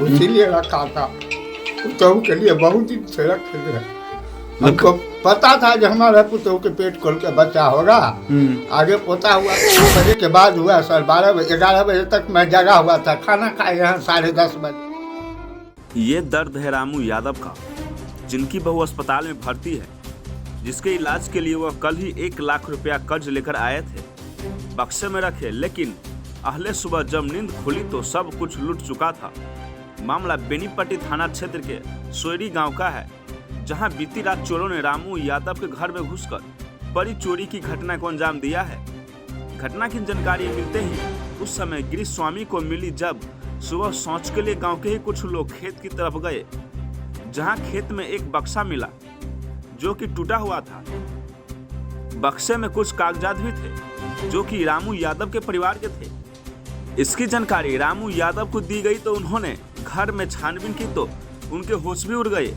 इसीलिए रखा था। पुतहू के लिए बहुत दिन से रखे थे। हमको पता था कि हमारा पुतहू के पेट खोल के बच्चा होगा। आगे पोता हुआ 3 बजे के बाद हुआ सर। 11 बजे तक मैं जगा हुआ था। खाना खाए यहाँ 10:30 बजे। ये दर्द है रामू यादव का, जिनकी बहू अस्पताल में भर्ती है, जिसके इलाज के लिए वह कल ही 1 लाख रुपया कर्ज लेकर आए थे, बक्से में रखे। लेकिन अगले सुबह जब नींद खुली तो सब कुछ लुट चुका था। मामला बेनीपट्टी थाना क्षेत्र के सोयरी गांव का है, जहां बीती रात चोरों ने रामू यादव के घर में घुसकर बड़ी चोरी की घटना को अंजाम दिया है। घटना की जानकारी मिलते ही उस समय गिरीश स्वामी को मिली, जब सुबह शौच के लिए गांव के ही कुछ लोग खेत की तरफ गए, जहां खेत में एक बक्सा मिला जो कि टूटा हुआ था। बक्से में कुछ कागजात भी थे जो कि रामू यादव के परिवार के थे। इसकी जानकारी रामू यादव को दी गई तो उन्होंने घर में छानबीन की तो उनके होश भी उड़ गए।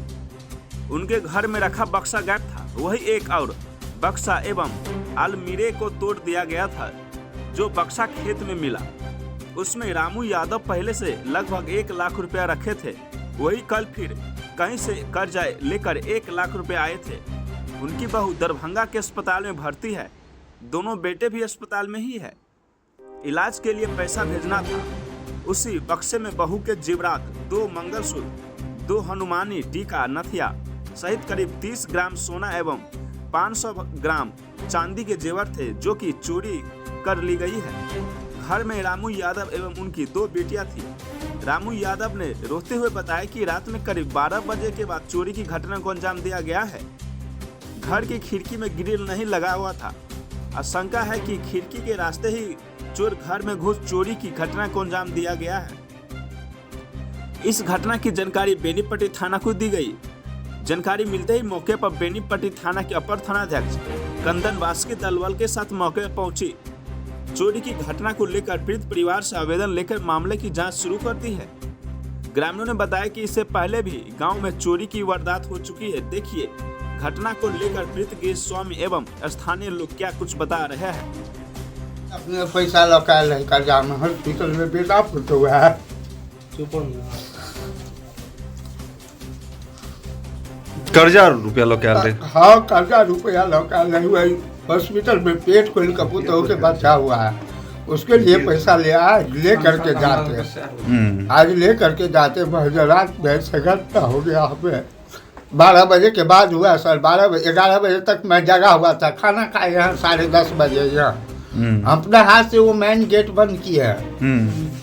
उनके घर में रखा बक्सा गायब था। वही एक और बक्सा एवं अलमीरे को तोड़ दिया गया था। जो बक्सा खेत में मिला उसमें रामू यादव पहले से लगभग 1 लाख रुपया रखे थे। वही कल फिर कहीं से कर्जा लेकर 1 लाख रुपए आए थे। उनकी बहू दरभंगा के अस्पताल में भर्ती है। दोनों बेटे भी अस्पताल में ही है। इलाज के लिए पैसा भेजना था। उसी बक्से में बहू के जेवरात, 2 मंगलसूत्र, 2 हनुमानी टीका नथिया सहित करीब 30 ग्राम सोना एवं 500 ग्राम चांदी के जेवर थे, जो कि चोरी कर ली गई है। घर में रामू यादव एवं उनकी 2 बेटियां थी। रामू यादव ने रोते हुए बताया कि रात में करीब 12 बजे के बाद चोरी की घटना को अंजाम दिया गया है। घर की खिड़की में ग्रिल नहीं लगा हुआ था। आशंका है कि खिड़की के रास्ते ही चोर घर में घुस चोरी की घटना को अंजाम दिया गया है। इस घटना की जानकारी बेनीपट्टी थाना को दी गई। जानकारी मिलते ही मौके पर बेनीपट्टी थाना के अपर थानाध्यक्ष कंदन बास्की दलवाल के साथ मौके पर पहुंची। चोरी की घटना को लेकर पीड़ित परिवार से आवेदन लेकर मामले की जांच शुरू कर दी है। ग्रामीणों ने बताया कि इससे पहले भी गांव में चोरी की वारदात हो चुकी है। देखिए घटना को लेकर पीड़ित गिरीश स्वामी एवं स्थानीय लोग क्या कुछ बता रहे हैं। अपने पैसा लौटा कर्जा में हॉस्पिटल में बेटा पुत हुआ है। कर्जा रुपया लौटा ले। हाँ, कर्जा रुपया लौटा नहीं हुआ। हॉस्पिटल में पेट खोल के पुतहू के बच्चा हुआ है। उसके लिए पैसा ले करके जाते। आज ले करके जाते रात में से घटना हो गया। हमें 12 बजे के बाद हुआ सर। 11 बजे तक मैं जगा हुआ था। खाना खाए यहाँ 10:30 बजे। यहाँ अपने हाथ से वो मेन गेट बंद किया है।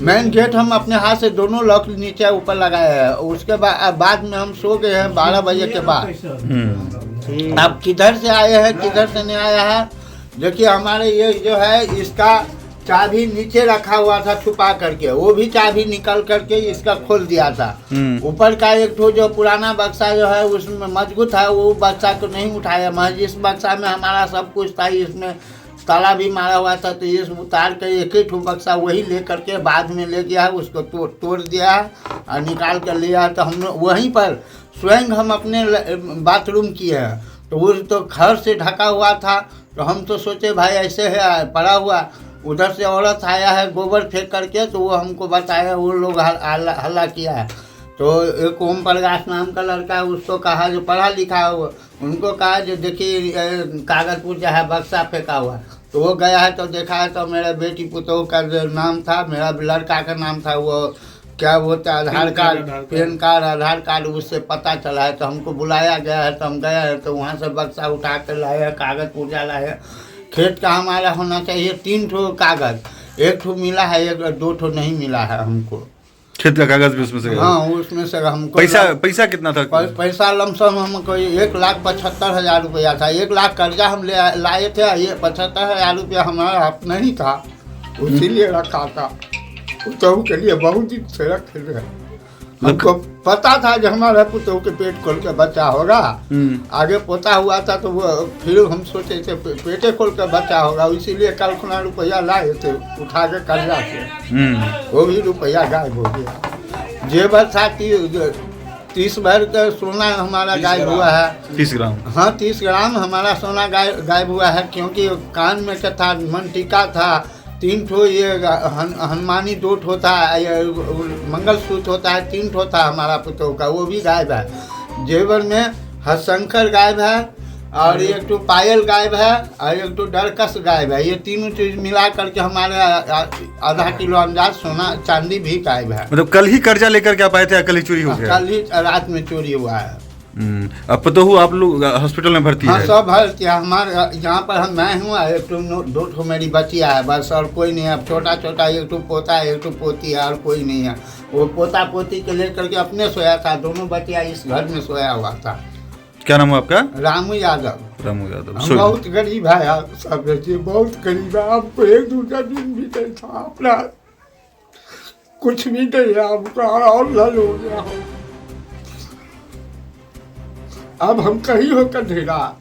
मेन गेट हम अपने हाथ से दोनों लॉक नीचे ऊपर लगाए हैं। उसके बाद में हम सो गए हैं 12 बजे के बाद। अब किधर से आए हैं किधर से नहीं आया है। देखिए हमारे ये जो है इसका चाबी नीचे रखा हुआ था छुपा करके। वो भी चाबी निकल करके इसका खोल दिया था। ऊपर का एक ठो जो पुराना बक्सा जो है उसमें मजबूत है, वो बक्सा को नहीं उठाया। महज इस बक्सा में हमारा सब कुछ था। इसमें ताला भी मारा हुआ था। तो ये उतार कर एक ही ठो बक्सा वही ले करके बाद में ले गया है। उसको तोड़ दिया और निकाल कर लिया। तो हम वहीं पर स्वयं हम अपने बाथरूम किए हैं। तो वो तो घर से ढका हुआ था। तो हम तो सोचे भाई ऐसे है पड़ा हुआ। उधर से औरत आया है गोबर फेंक करके। तो वो हमको बताया, वो लोग हल्ला किया है। तो एक ओम प्रकाश नाम का लड़का है, उसको कहा जो पढ़ा लिखा है वो, उनको कहा जो देखिए कागज पुर्जा है बक्सा फेंका हुआ। तो वो गया है तो देखा है तो मेरे बेटी पुतहू का जो नाम था, मेरा लड़का का नाम था, वो क्या बोलता है आधार कार्ड, पैन कार्ड, आधार कार्ड, उससे पता चला है। तो हमको बुलाया गया है तो हम गए हैं। तो वहाँ से बक्सा उठा कर लाए हैं, कागज पुर्जा लाए हैं। खेत का हमारा होना चाहिए 3 ठो कागज, 1 ठो मिला है, 2 ठो नहीं मिला है हमको। खेत का कागज भी उसमें से? हाँ, उसमें से हमको पैसा कितना था? पैसा लमसम हमको 1,75,000 रुपया था। 1 लाख कर्जा हम लाए थे। ये 75,000 रुपया हमारा अपना ही था, इसीलिए रखा था। पुतहू के लिए बहुत दिन से रखे थे। हमको पता था कि हमारा पुतहू के पेट खोल के बच्चा होगा। आगे पोता हुआ था तो वो फिर हम सोचे थे पेटे खोल के बच्चा होगा। इसीलिए कल खुना रुपया लाए थे उठा के कर्जा से। वो भी रुपया गायब हो गया। जेवर था 30 भर का सोना हमारा गायब हुआ है। 30 ग्राम? हाँ, 30 ग्राम हमारा सोना गायब हुआ है। क्योंकि कान में का था, मन टीका था, 3 ठो ये हनुमानी 2 ठो था, ये मंगलसूत्र होता है 3 ठो था हमारा पुतों का, वो भी गायब है। जेवर में हरशंकर गायब है, और एक तो पायल गायब है, और एक तो डरकस गायब है। ये तीनों चीज मिला करके हमारे आधा किलो अंदाज सोना चांदी भी गायब है। मतलब कल ही कर्जा लेकर के आप आए थे या कल ही चोरी हो गया? कल ही रात में चोरी हुआ है। अब तो आप लोग हॉस्पिटल में भर्ती हाँ है? सब भर्ती है हमारे यहाँ पर। मैं हूँ, एक तो 2 ठो मेरी बचिया है बस, और कोई नहीं है। अब छोटा छोटा एक तो पोता है, एक तो पोती है, और कोई नहीं है। वो पोता पोती के लेकर के अपने सोया था, दोनों बचिया इस घर में सोया हुआ था। क्या नाम है आपका? रामू यादव। रामू यादव। हम बहुत गरीब है यार, सब बच्चे बहुत गरीब है। हमको 1-2 दिन भी नहीं था अपना, कुछ भी नहीं है हमको, और लल हो गया। अब हम कहीं होकर नहीं रहा।